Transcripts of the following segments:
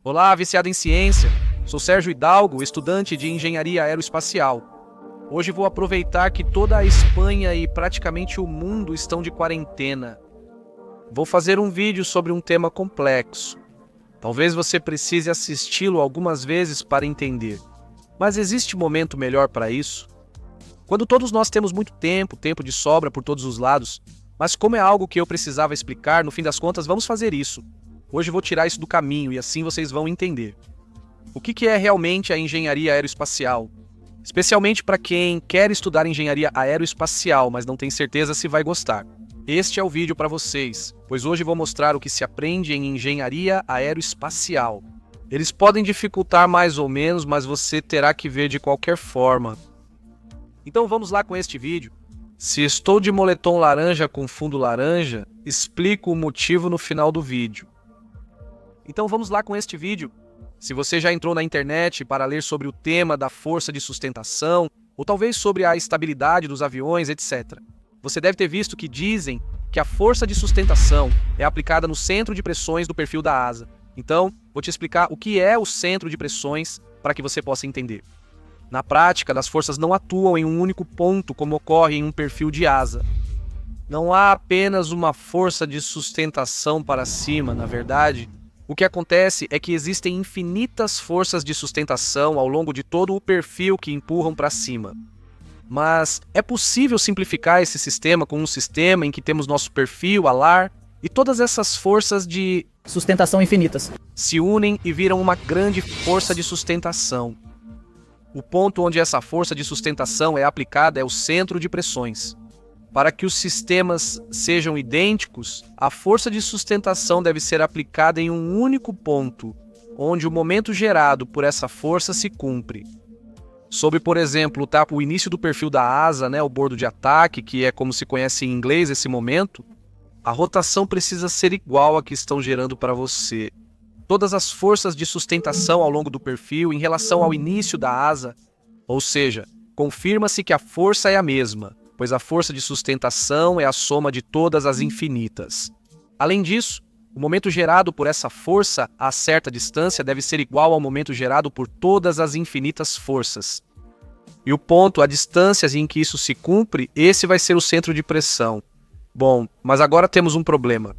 Olá, viciado em ciência. Sou Sérgio Hidalgo, estudante de engenharia aeroespacial. Hoje vou aproveitar que toda a Espanha e praticamente o mundo estão de quarentena. Vou fazer um vídeo sobre um tema complexo. Talvez você precise assisti-lo algumas vezes para entender. Mas existe momento melhor para isso? Quando todos nós temos muito tempo de sobra por todos os lados, mas como é algo que eu precisava explicar, no fim das contas vamos fazer isso. Hoje vou tirar isso do caminho e assim vocês vão entender. O que é realmente a engenharia aeroespacial? Especialmente para quem quer estudar engenharia aeroespacial, mas não tem certeza se vai gostar. Este é o vídeo para vocês, pois hoje vou mostrar o que se aprende em engenharia aeroespacial. Eles podem dificultar mais ou menos, mas você terá que ver de qualquer forma. Então vamos lá com este vídeo. Se estou de moletom laranja com fundo laranja, explico o motivo no final do vídeo. Então vamos lá com este vídeo. Se você já entrou na internet para ler sobre o tema da força de sustentação, ou talvez sobre a estabilidade dos aviões, etc., você deve ter visto que dizem que a força de sustentação é aplicada no centro de pressões do perfil da asa. Então, vou te explicar o que é o centro de pressões para que você possa entender. Na prática, as forças não atuam em um único ponto como ocorre em um perfil de asa. Não há apenas uma força de sustentação para cima, na verdade. O que acontece é que existem infinitas forças de sustentação ao longo de todo o perfil que empurram para cima. Mas é possível simplificar esse sistema com um sistema em que temos nosso perfil, alar, e todas essas forças de sustentação infinitas se unem e viram uma grande força de sustentação. O ponto onde essa força de sustentação é aplicada é o centro de pressões. Para que os sistemas sejam idênticos, a força de sustentação deve ser aplicada em um único ponto, onde o momento gerado por essa força se cumpre. Sob, por exemplo, o início do perfil da asa, o bordo de ataque, que é como se conhece em inglês esse momento, a rotação precisa ser igual à que estão gerando para você. Todas as forças de sustentação ao longo do perfil em relação ao início da asa, ou seja, confirma-se que a força é a mesma, pois a força de sustentação é a soma de todas as infinitas. Além disso, o momento gerado por essa força a certa distância deve ser igual ao momento gerado por todas as infinitas forças. E o ponto, a distância em que isso se cumpre, esse vai ser o centro de pressão. Bom, mas agora temos um problema.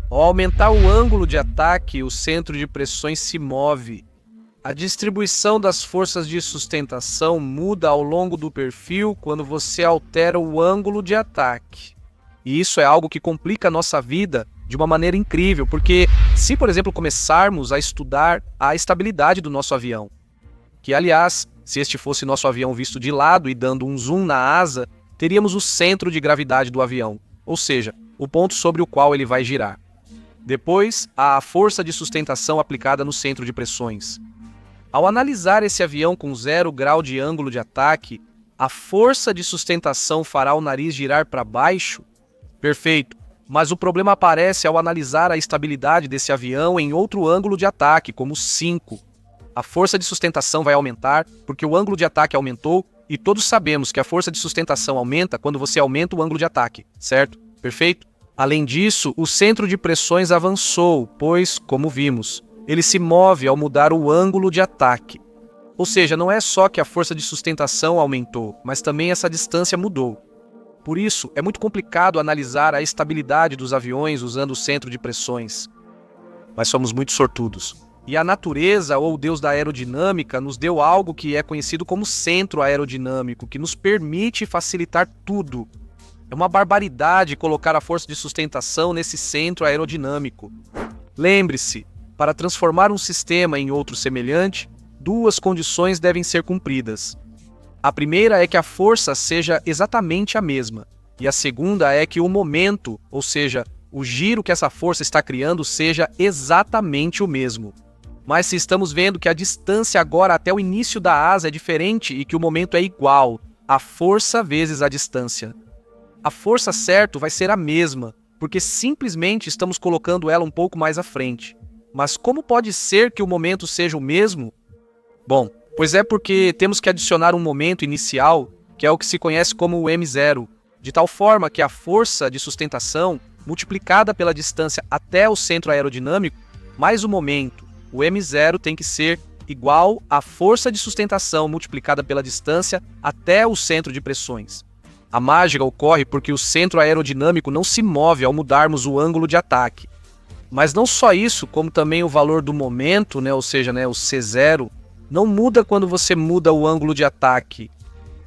Ao aumentar o ângulo de ataque, o centro de pressões se move. A distribuição das forças de sustentação muda ao longo do perfil quando você altera o ângulo de ataque. E isso é algo que complica a nossa vida de uma maneira incrível, porque se, por exemplo, começarmos a estudar a estabilidade do nosso avião, que, aliás, se este fosse nosso avião visto de lado e dando um zoom na asa, teríamos o centro de gravidade do avião, ou seja, o ponto sobre o qual ele vai girar. Depois, há a força de sustentação aplicada no centro de pressões. Ao analisar esse avião com 0 grau de ângulo de ataque, a força de sustentação fará o nariz girar para baixo? Perfeito, mas o problema aparece ao analisar a estabilidade desse avião em outro ângulo de ataque, como 5. A força de sustentação vai aumentar porque o ângulo de ataque aumentou e todos sabemos que a força de sustentação aumenta quando você aumenta o ângulo de ataque, certo? Perfeito? Além disso, o centro de pressões avançou, pois, como vimos, ele se move ao mudar o ângulo de ataque. Ou seja, não é só que a força de sustentação aumentou, mas também essa distância mudou. Por isso, é muito complicado analisar a estabilidade dos aviões usando o centro de pressões. Mas somos muito sortudos. E a natureza, ou o Deus da aerodinâmica, nos deu algo que é conhecido como centro aerodinâmico, que nos permite facilitar tudo. É uma barbaridade colocar a força de sustentação nesse centro aerodinâmico. Lembre-se, para transformar um sistema em outro semelhante, 2 condições devem ser cumpridas. A primeira é que a força seja exatamente a mesma, e a segunda é que o momento, ou seja, o giro que essa força está criando, seja exatamente o mesmo. Mas se estamos vendo que a distância agora até o início da asa é diferente e que o momento é igual, a força vezes a distância. A força, certo, vai ser a mesma, porque simplesmente estamos colocando ela um pouco mais à frente. Mas como pode ser que o momento seja o mesmo? Bom, pois é porque temos que adicionar um momento inicial, que é o que se conhece como o m0, de tal forma que a força de sustentação, multiplicada pela distância até o centro aerodinâmico, mais o momento o m0 tem que ser igual à força de sustentação multiplicada pela distância até o centro de pressões. A mágica ocorre porque o centro aerodinâmico não se move ao mudarmos o ângulo de ataque. Mas não só isso, como também o valor do momento, ou seja, o C0, não muda quando você muda o ângulo de ataque.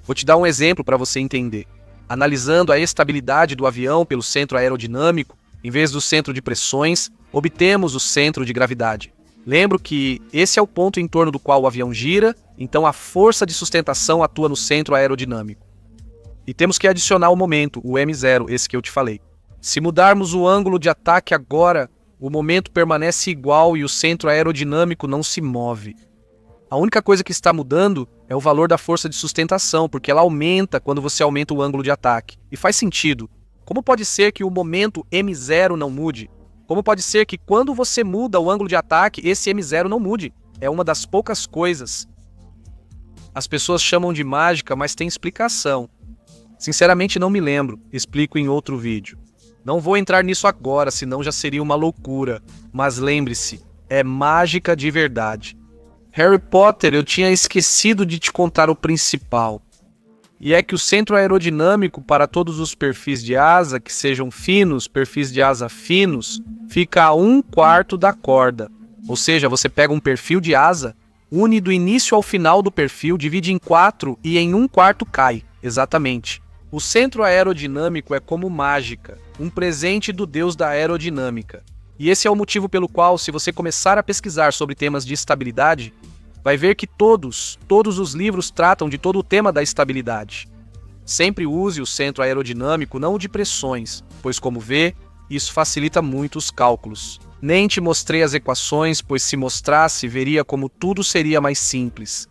Vou te dar um exemplo para você entender. Analisando a estabilidade do avião pelo centro aerodinâmico, em vez do centro de pressões, obtemos o centro de gravidade. Lembro que esse é o ponto em torno do qual o avião gira, então a força de sustentação atua no centro aerodinâmico. E temos que adicionar o momento, o m0, esse que eu te falei. Se mudarmos o ângulo de ataque agora, o momento permanece igual e o centro aerodinâmico não se move. A única coisa que está mudando é o valor da força de sustentação, porque ela aumenta quando você aumenta o ângulo de ataque. E faz sentido. Como pode ser que o momento m0 não mude? Como pode ser que quando você muda o ângulo de ataque, esse m0 não mude? É uma das poucas coisas. As pessoas chamam de mágica, mas tem explicação. Sinceramente não me lembro, explico em outro vídeo. Não vou entrar nisso agora, senão já seria uma loucura. Mas lembre-se, é mágica de verdade. Harry Potter, eu tinha esquecido de te contar o principal. E é que o centro aerodinâmico para todos os perfis de asa, que sejam finos, perfis de asa finos, fica a 1/4 da corda. Ou seja, você pega um perfil de asa, une do início ao final do perfil, divide em 4 e em 1/4 cai. Exatamente. O centro aerodinâmico é como mágica, um presente do deus da aerodinâmica. E esse é o motivo pelo qual, se você começar a pesquisar sobre temas de estabilidade, vai ver que todos os livros tratam de todo o tema da estabilidade. Sempre use o centro aerodinâmico, não o de pressões, pois como vê, isso facilita muito os cálculos. Nem te mostrei as equações, pois se mostrasse, veria como tudo seria mais simples.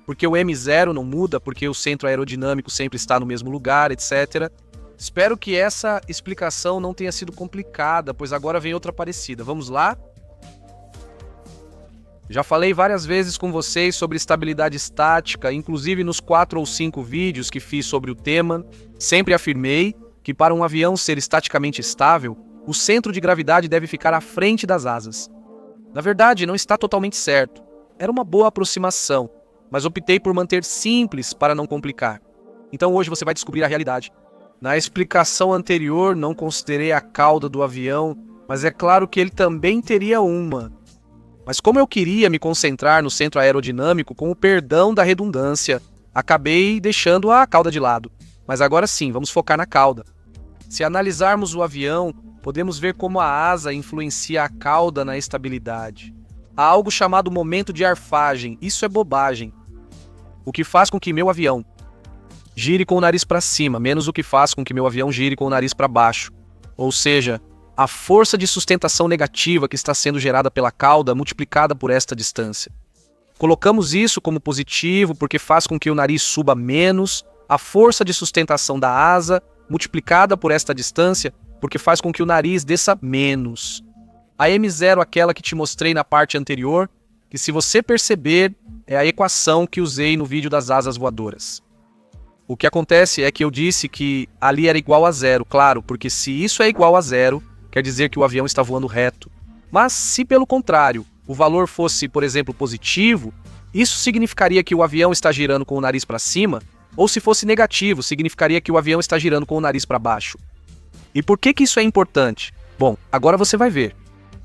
Porque o m0 não muda, porque o centro aerodinâmico sempre está no mesmo lugar, etc. Espero que essa explicação não tenha sido complicada, pois agora vem outra parecida. Vamos lá? Já falei várias vezes com vocês sobre estabilidade estática, inclusive nos 4 ou 5 vídeos que fiz sobre o tema. Sempre afirmei que para um avião ser estaticamente estável, o centro de gravidade deve ficar à frente das asas. Na verdade, não está totalmente certo. Era uma boa aproximação, mas optei por manter simples para não complicar. Então hoje você vai descobrir a realidade. Na explicação anterior, não considerei a cauda do avião, mas é claro que ele também teria uma. Mas como eu queria me concentrar no centro aerodinâmico, com o perdão da redundância, acabei deixando a cauda de lado. Mas agora sim, vamos focar na cauda. Se analisarmos o avião, podemos ver como a asa influencia a cauda na estabilidade. Há algo chamado momento de arfagem, isso é bobagem. O que faz com que meu avião gire com o nariz para cima, menos o que faz com que meu avião gire com o nariz para baixo. Ou seja, a força de sustentação negativa que está sendo gerada pela cauda multiplicada por esta distância. Colocamos isso como positivo porque faz com que o nariz suba menos, a força de sustentação da asa multiplicada por esta distância porque faz com que o nariz desça menos. A m0, aquela que te mostrei na parte anterior, que se você perceber, é a equação que usei no vídeo das asas voadoras. O que acontece é que eu disse que ali era igual a zero, claro, porque se isso é igual a zero, quer dizer que o avião está voando reto. Mas se pelo contrário, o valor fosse, por exemplo, positivo, isso significaria que o avião está girando com o nariz para cima, ou se fosse negativo, significaria que o avião está girando com o nariz para baixo. E por que isso é importante? Bom, agora você vai ver.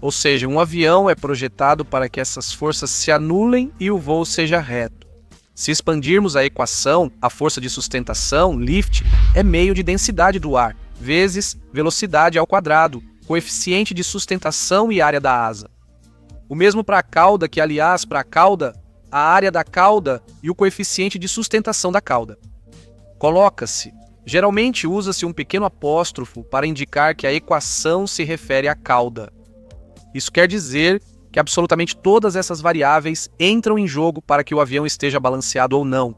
Ou seja, um avião é projetado para que essas forças se anulem e o voo seja reto. Se expandirmos a equação, a força de sustentação, lift, é meio de densidade do ar, vezes velocidade ao quadrado, coeficiente de sustentação e área da asa. O mesmo para a cauda, que aliás, para a cauda, a área da cauda e o coeficiente de sustentação da cauda. Coloca-se. Geralmente usa-se um pequeno apóstrofo para indicar que a equação se refere à cauda. Isso quer dizer que absolutamente todas essas variáveis entram em jogo para que o avião esteja balanceado ou não.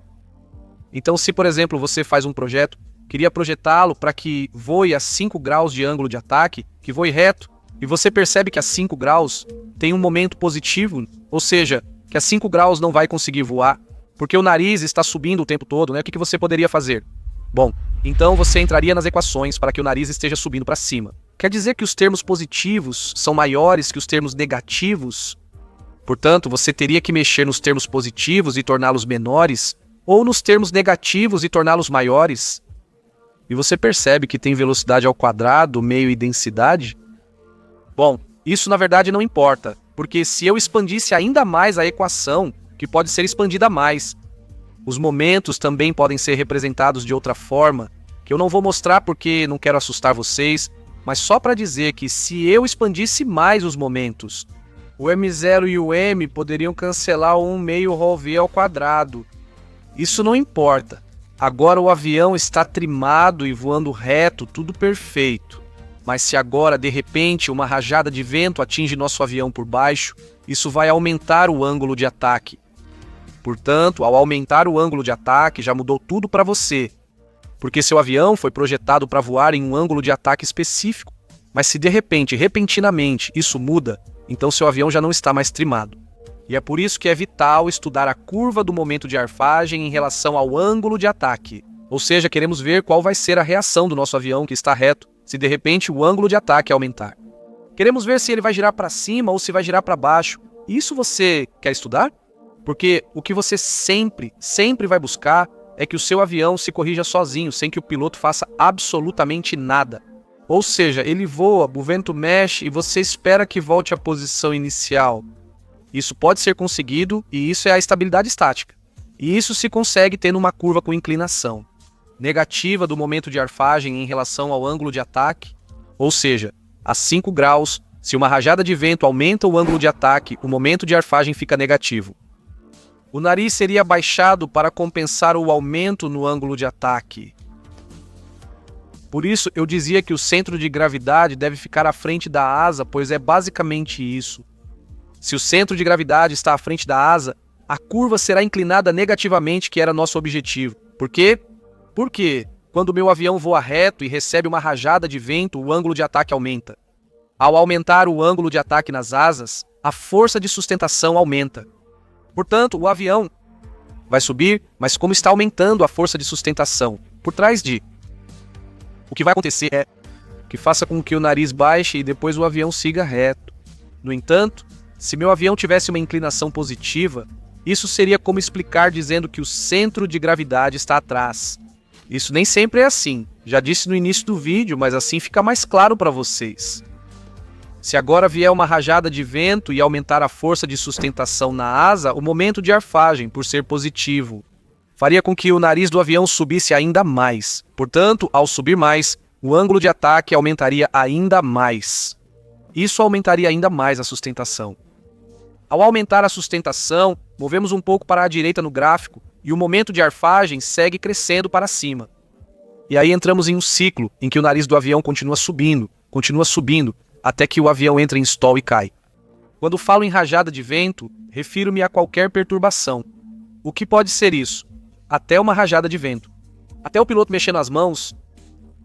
Então, se por exemplo você faz um projeto, queria projetá-lo para que voe a 5 graus de ângulo de ataque, que voe reto, e você percebe que a 5 graus tem um momento positivo, ou seja, que a 5 graus não vai conseguir voar, porque o nariz está subindo o tempo todo, né? O que você poderia fazer? Bom, então você entraria nas equações para que o nariz esteja subindo para cima. Quer dizer que os termos positivos são maiores que os termos negativos? Portanto, você teria que mexer nos termos positivos e torná-los menores, ou nos termos negativos e torná-los maiores. E você percebe que tem velocidade ao quadrado, meio e densidade? Bom, isso na verdade não importa, porque se eu expandisse ainda mais a equação, que pode ser expandida mais, os momentos também podem ser representados de outra forma, que eu não vou mostrar porque não quero assustar vocês, mas só para dizer que se eu expandisse mais os momentos, o m0 e o m poderiam cancelar o 1 meio rho v ao quadrado. Isso não importa. Agora o avião está trimado e voando reto, tudo perfeito. Mas se agora, de repente, uma rajada de vento atinge nosso avião por baixo, isso vai aumentar o ângulo de ataque. Portanto, ao aumentar o ângulo de ataque, já mudou tudo para você. Porque seu avião foi projetado para voar em um ângulo de ataque específico. Mas se de repente, repentinamente, isso muda, então seu avião já não está mais trimado. E é por isso que é vital estudar a curva do momento de arfagem em relação ao ângulo de ataque. Ou seja, queremos ver qual vai ser a reação do nosso avião que está reto, se de repente o ângulo de ataque aumentar. Queremos ver se ele vai girar para cima ou se vai girar para baixo. Isso você quer estudar? Porque o que você sempre vai buscar é que o seu avião se corrija sozinho, sem que o piloto faça absolutamente nada. Ou seja, ele voa, o vento mexe e você espera que volte à posição inicial. Isso pode ser conseguido e isso é a estabilidade estática. E isso se consegue tendo uma curva com inclinação negativa do momento de arfagem em relação ao ângulo de ataque, ou seja, a 5 graus, se uma rajada de vento aumenta o ângulo de ataque, o momento de arfagem fica negativo. O nariz seria baixado para compensar o aumento no ângulo de ataque. Por isso, eu dizia que o centro de gravidade deve ficar à frente da asa, pois é basicamente isso. Se o centro de gravidade está à frente da asa, a curva será inclinada negativamente, que era nosso objetivo. Por quê? Porque, quando o meu avião voa reto e recebe uma rajada de vento, o ângulo de ataque aumenta. Ao aumentar o ângulo de ataque nas asas, a força de sustentação aumenta. Portanto, o avião vai subir, mas como está aumentando a força de sustentação por trás de... O que vai acontecer é que faça com que o nariz baixe e depois o avião siga reto. No entanto, se meu avião tivesse uma inclinação positiva, isso seria como explicar dizendo que o centro de gravidade está atrás. Isso nem sempre é assim. Já disse no início do vídeo, mas assim fica mais claro para vocês. Se agora vier uma rajada de vento e aumentar a força de sustentação na asa, o momento de arfagem, por ser positivo, faria com que o nariz do avião subisse ainda mais. Portanto, ao subir mais, o ângulo de ataque aumentaria ainda mais. Isso aumentaria ainda mais a sustentação. Ao aumentar a sustentação, movemos um pouco para a direita no gráfico e o momento de arfagem segue crescendo para cima. E aí entramos em um ciclo em que o nariz do avião continua subindo, até que o avião entra em stall e cai. Quando falo em rajada de vento, refiro-me a qualquer perturbação. O que pode ser isso? Até uma rajada de vento. Até o piloto mexendo as mãos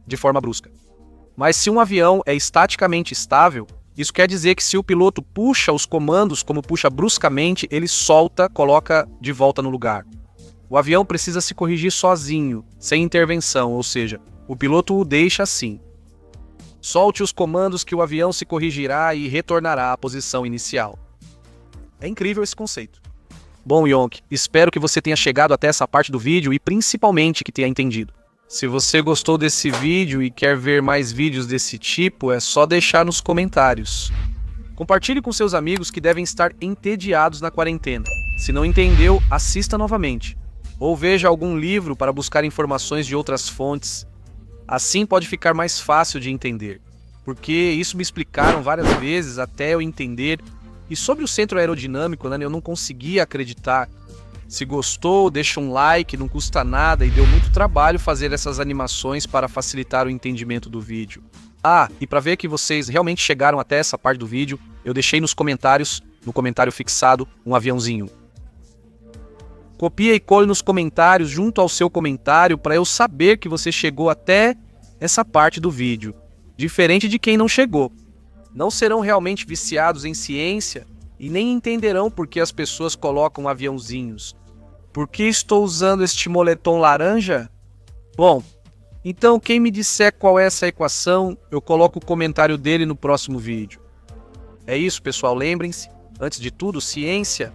de forma brusca. Mas se um avião é estaticamente estável, isso quer dizer que se o piloto puxa os comandos como puxa bruscamente, ele solta, coloca de volta no lugar. O avião precisa se corrigir sozinho, sem intervenção, ou seja, o piloto o deixa assim. Solte os comandos que o avião se corrigirá e retornará à posição inicial. É incrível esse conceito. Bom, Yonk, espero que você tenha chegado até essa parte do vídeo e principalmente que tenha entendido. Se você gostou desse vídeo e quer ver mais vídeos desse tipo, é só deixar nos comentários. Compartilhe com seus amigos que devem estar entediados na quarentena. Se não entendeu, assista novamente. Ou veja algum livro para buscar informações de outras fontes. Assim pode ficar mais fácil de entender. Porque isso me explicaram várias vezes até eu entender. E sobre o centro aerodinâmico, né, eu não conseguia acreditar. Se gostou, deixa um like, não custa nada e deu muito trabalho fazer essas animações para facilitar o entendimento do vídeo. Ah, e para ver que vocês realmente chegaram até essa parte do vídeo, eu deixei nos comentários, no comentário fixado, um aviãozinho. Copia e cole nos comentários junto ao seu comentário para eu saber que você chegou até essa parte do vídeo. Diferente de quem não chegou. Não serão realmente viciados em ciência e nem entenderão por que as pessoas colocam aviãozinhos. Por que estou usando este moletom laranja? Bom, então quem me disser qual é essa equação, eu coloco o comentário dele no próximo vídeo. É isso, pessoal, lembrem-se, antes de tudo, ciência